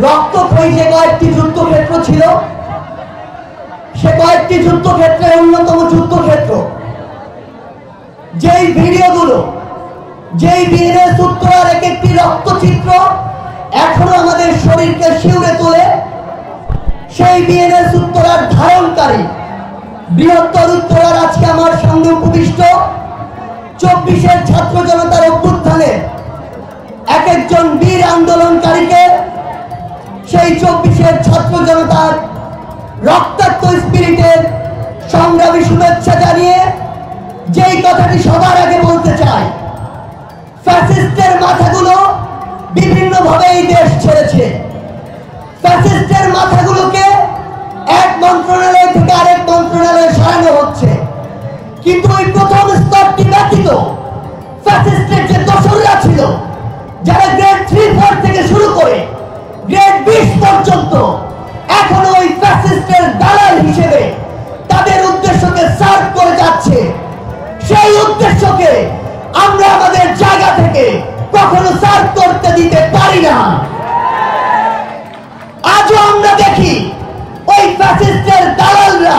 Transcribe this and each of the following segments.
রক্তক্ষয়ী যে কয়েকটি যুদ্ধক্ষেত্র ছিল, সে কয়েকটি যুদ্ধক্ষেত্রের অন্যতম যুদ্ধক্ষেত্র যেই ভিডিওগুলো, যেই বিএনএস উত্তরার এক একটি রক্তচিত্র এখনো আমাদের শরীরকে শিউরে তোলে, সেই বিএনএস উত্তরার ধারণকারী বৃহত্তর উত্তরার আজকে আমার সামনে উপবিষ্ট 24-এর ছাত্র জনতার অভ্যুত্থানে এক একজন বীর আন্দোলনকারীকে সেই 24-এর ছাত্র জনতার রক্তাক্ত স্পিরিটের সংগ্রামী শুভেচ্ছা জানিয়ে যেই কথাটি সবার আগে বলতে চাই, ফ্যাসিস্টের মাথাগুলো বিভিন্নভাবে এই দেশ ছেড়েছে। ফ্যাসিস্টের মাথাগুলোকে এক মন্ত্রণালয় থেকে আরেক মন্ত্রণালয়ে সরানো হচ্ছে, কিন্তু ওই প্রথম স্তরটি ব্যতীত ফ্যাসিস্টের যে দোসররা ছিল, যারা গ্রেড 3-4 থেকে শুরু করে গ্রেড 20 পর্যন্ত এখনো ওই ফ্যাসিস্টের দালাল হিসেবে তাদের উদ্দেশ্যকে সার্ভ করে যাচ্ছে, সেই উদ্দেশ্যকে আমরা আমাদের জায়গা থেকে কখনো সার্ভ করতে দিতে পারি না। আজও আমরা দেখি ওই ফ্যাসিস্টের দালালরা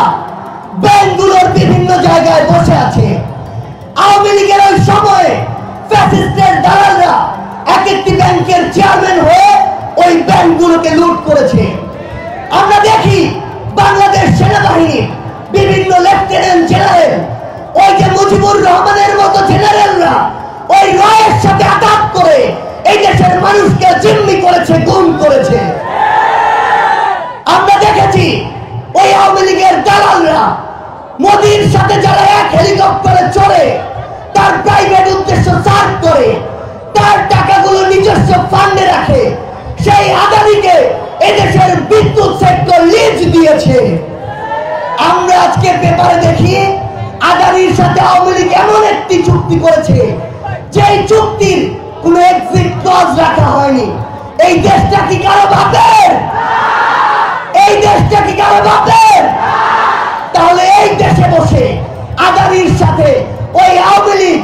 ব্যাংকগুলোর বিভিন্ন জায়গায় বসে আছে। আওয়ামী লীগের ওই সময়ে ফ্যাসিস্টের দালালরা এক একটি ব্যাংকের চেয়ারম্যান হয়ে ওই ব্যাংকগুলোকে লুট করেছে। আমরা দেখি বাংলাদেশ সেনাবাহিনীর বিভিন্ন লেফটেন্যান্ট জেনারেল, ওই যে মুজিবুর রহমানের মতো জেনারেলরা ওই রয়ের সাথে আঘাত করে এই দেশের মানুষকে জিম্মি করেছে, গুম করেছে। আমরা দেখেছি ওই আওয়ামী লীগের দালালরা মোদির সাথে যারা এক হেলিকপ্টারে চড়ে তার প্রাইভেট উদ্দেশ্য সার্ভ করে, তার টাকাগুলো নিজস্ব ফান্ডে রাখে, সেই আদানিকে এদেশের বিদ্যুৎ সেক্টর লিজ দিয়েছে। আমরা আজকে পেপারে দেখি আদানির সাথে আওয়ামী লীগ এমন একটি চুক্তি করেছে, যেই চুক্তির কোনো এক্সিট ক্লজ রাখা হয়নি। এই দেশটা কি কারো বাপের? এই দেশটা কি কারো বাপের? তাহলে এই দেশে বসে আদানির সাথে ওই আওয়ামী লীগ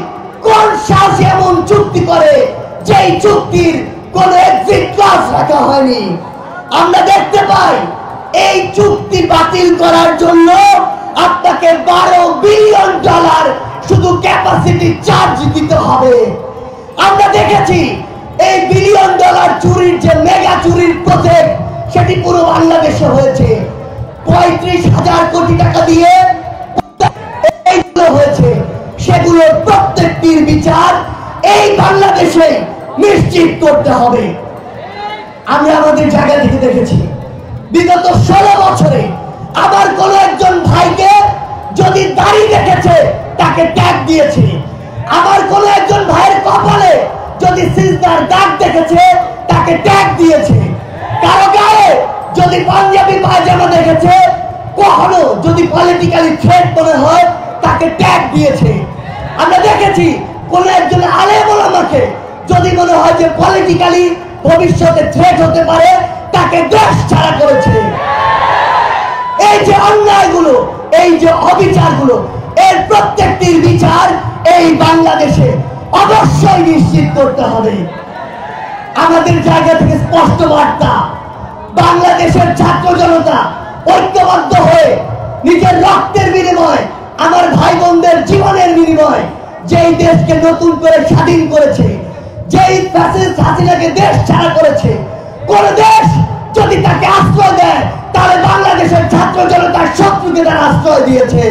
কোন সাহসে এমন চুক্তি করে যেই চুক্তির কোন এক্সিট ক্লজ রাখা হয়নি? আমরা দেখতে পাই এই চুক্তি বাতিল করার জন্য আপনাকে $12 বিলিয়ন শুধু ক্যাপাসিটি চার্জ দিতে হবে। আমরা দেখেছি এই $1 বিলিয়ন চুরির যে মেগা চুরির প্রজেক্ট, সেটি পুরো বাংলাদেশে হয়েছে। 35,000 কোটি টাকা দিয়ে এইগুলো হয়েছে, সেগুলোর প্রত্যেকটির বিচার এই বাংলাদেশে নিশ্চিত করতে হবে। আমরা আমাদের জায়গা থেকে দেখেছি বিগত 16 বছরে আবার কোন একজন ভাইকে যদি দাড়ি রেখেছে তাকে ট্যাগ দিয়েছে, আবার কোন একজন ভাইয়ের কপালে যদি সিজদার দাগ দেখেছে তাকে ট্যাগ দিয়েছে, কারো গায়ে যদি পাঞ্জাবি পায়জামা দেখেছে, কখনো যদি পলিটিক্যালি থ্রেট মনে হয় তাকে ট্যাগ দিয়েছে। আমরা দেখেছি কোন একজন আলেম ওলামাকে যদি মনে হয় যে পলিটিক্যালি ভবিষ্যতে থ্রেট হতে পারে, তাকে দেশ ছাড়া করেছে। এই যে অন্যায়গুলো, এই যে অবিচারগুলো, এর প্রত্যেকটির বিচার এই বাংলাদেশে অবশ্যই নিশ্চিত করতে হবে। আমাদের জায়গা থেকে স্পষ্ট বার্তা, বাংলাদেশের ছাত্র জনতা ঐক্যবদ্ধ হয়ে নিজের রক্তের বিনিময়ে, আমার ভাই বোনদের জীবনের বিনিময়ে যেই দেশকে নতুন করে স্বাধীন করেছে, যেই ফ্যাসিস্ট হাসিনাকে দেশ ছাড়া করেছে, কোন দেশ যদি তাকে আশ্রয় দেয় তাহলে বাংলাদেশের ছাত্র জনতার শত্রুকে তারা আশ্রয় দিয়েছে।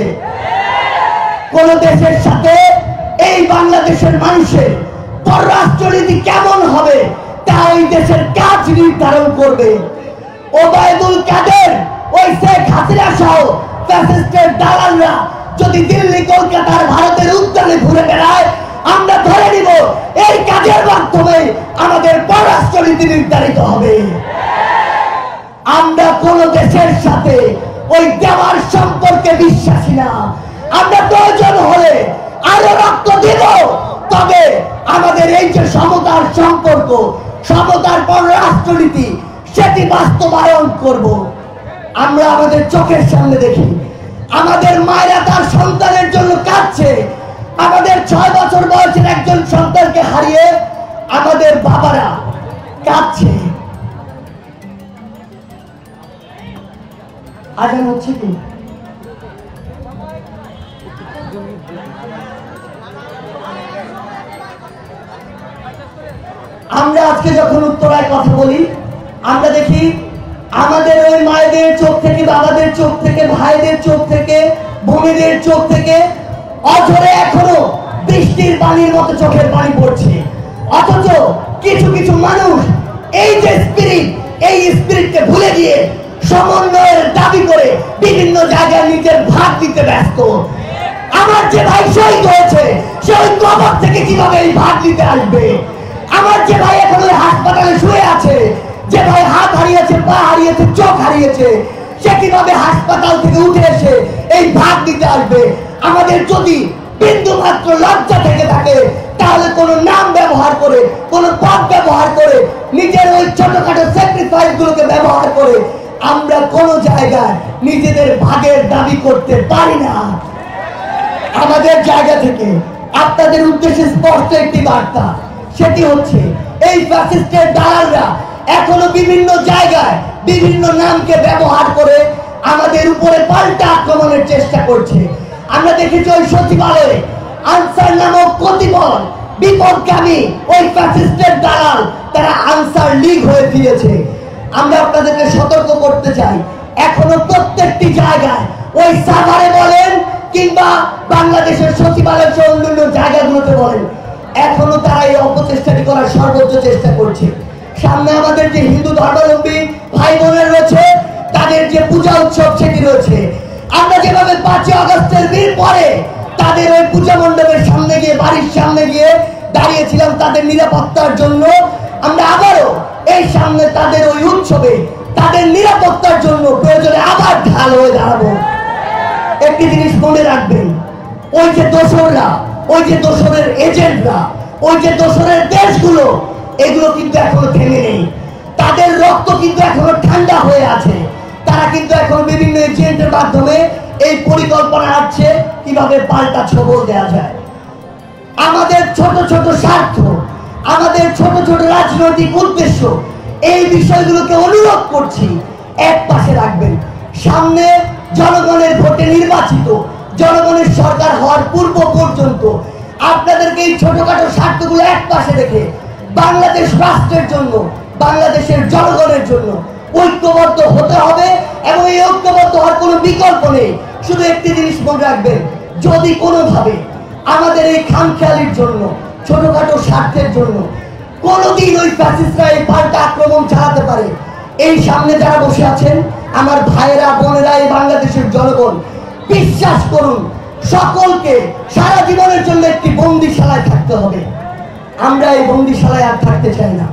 কোন দেশের সাথে এই বাংলাদেশের মানুষের পররাষ্ট্রনীতি কেমন হবে তা ওই দেশের কাজ নির্ধারণ করবে। ওবায়দুল কাদের, ওই শেখ হাসিনা সহ ফ্যাসিস্টের দালালরা যদি দিল্লি, কলকাতার, ভারতের উদ্যানে ঘুরে বেড়ায়, আমরা ধরে নিব এই কাজের মাধ্যমে আমাদের পররাষ্ট্রনীতি নির্ধারিত হবে। আমরা কোন দেশের সাথে ওই দেওয়ার সম্পর্কে বিশ্বাসী না। আমরা প্রয়োজন হলে আরো রক্ত দিব, তবে আমাদের এই যে সমতার সম্পর্ক, সমতার পররাষ্ট্রনীতি, সেটি বাস্তবায়ন করব। আমরা আমাদের চোখের সামনে দেখি আমাদের মায়েরা তার সন্তানের জন্য কাঁদছে, আমাদের 6 বছর বয়সের একজন সন্তানকে হারিয়ে আমাদের বাবারা কাঁদছে। আজান হচ্ছে কি? আমরা আজকে যখন উত্তরায় কথা বলি, আমরা দেখি আমাদের ওই মায়েদের চোখ থেকে, বাবাদের চোখ থেকে, ভাইদের চোখ থেকে, বোনেদের চোখ থেকে অঝরে এখনো বৃষ্টির পানির মতো চোখের পানি পড়ছে। অথচ কিছু কিছু মানুষ এই যে স্পিরিট, এই স্পিরিটকে ভুলে গিয়ে সমন্বয়ের দাবি করে বিভিন্ন জায়গায় নিজের ভাগ দিতে ব্যস্ত। আমার যে ভাই শহীদ হয়েছে সে ওই কবর থেকে কিভাবে এই ভাগ দিতে আসবে? আমার যে ভাই এখন ওই হাসপাতালে শুয়ে আছে, যে ভাই হাত হারিয়েছে, পা হারিয়েছে, চোখ হারিয়েছে, সে কিভাবে হাসপাতাল থেকে উঠে এসে এই ভাগ দিতে আসবে? আমাদের যদি বিন্দু মাত্র লজ্জা থেকে থাকে, তাহলে কোন নাম ব্যবহার করে, কোন পদ ব্যবহার করে, নিজের ওই ছোটখাটো স্যাক্রিফাইস গুলোকে ব্যবহার করে আমরা কোন জায়গায় নিজেদের ভাগের দাবি করতে পারি না। আমাদের জায়গা থেকে আপনাদের উদ্দেশ্যে স্পষ্ট একটি বার্তা, সেটি হচ্ছে এই ফ্যাসিস্টের দালালরা এখনো বিভিন্ন জায়গায় বিভিন্ন নামকে ব্যবহার করে আমাদের উপরে পাল্টা আক্রমণের চেষ্টা করছে। আমরা দেখেছি ওই সচিবালয়ে আনসার নামক কতিপয় বিপদগামী ওই ফ্যাসিস্টের দালাল তারা আনসার লীগ হয়ে ফিরেছে। আমরা আপনাদেরকে সতর্ক করতে চাই, এখনো প্রত্যেকটি জায়গায় ওই সাভারে বলেন কিংবা বাংলাদেশের সচিবালয় সহ অন্যান্য জায়গাগুলোতে বলেন, এখনো তারা এই অপচেষ্টাটি করার সর্বোচ্চ চেষ্টা করছে। সামনে আমাদের যে হিন্দু ধর্মাবলম্বী ভাই বোনের রয়েছে, তাদের যে পূজা উৎসব সেটি রয়েছে। আমরা যেভাবে 5 আগস্টের দিন পরে তাদের ওই পূজা মণ্ডপের সামনে গিয়ে, বাড়ির সামনে গিয়ে দাঁড়িয়েছিলাম তাদের নিরাপত্তার জন্য, আমরা আবারও এই সামনে তাদের ওই উৎসবে তাদের নিরাপত্তার জন্য প্রয়োজনে আবার ঢাল হয়ে দাঁড়াবো। একটি জিনিস মনে রাখবেন, ওই যে দোসররা, ওই যে দোসরের এজেন্টরা, ওই যে দোসরের দেশগুলো, এগুলো কিন্তু এখনো থেমে নেই। তাদের রক্ত কিন্তু এখনো ঠান্ডা হয়ে আছে। তারা কিন্তু এখন বিভিন্ন এজেন্টের মাধ্যমে এই পরিকল্পনা আসছে কিভাবে পাল্টা ছবল দেওয়া যায়। আমাদের ছোট ছোট স্বার্থ, আমাদের ছোট ছোট রাজনৈতিক উদ্দেশ্য, এই বিষয়গুলোকে অনুরোধ করছি এক পাশে রাখবেন। সামনে জনগণের ভোটে নির্বাচিত জনগণের সরকার হওয়ার পূর্ব পর্যন্ত আপনাদেরকে এই ছোটখাটো স্বার্থগুলো এক পাশে রেখে বাংলাদেশ রাষ্ট্রের জন্য, বাংলাদেশের জনগণের জন্য ঐক্যবদ্ধ হতে হবে। এবং এই ঐক্যবদ্ধ হওয়ার কোনো বিকল্প নেই। শুধু একটি জিনিস মনে রাখবেন, যদি কোনোভাবে আমাদের এই খামখেয়ালির জন্য, ছোটখাটো স্বার্থের জন্য কোনোদিন ওই ফ্যাসিস্টরা এই পাল্টা আক্রমণ চালাতে পারে, এই সামনে যারা বসে আছেন আমার ভাইয়েরা, বোনেরা, এই বাংলাদেশের জনগণ, বিশ্বাস করুন সকলকে সারা জীবনের জন্য একটি বন্দিশালায় থাকতে হবে। আমরা এই বন্দিশালায় আর থাকতে চাই না।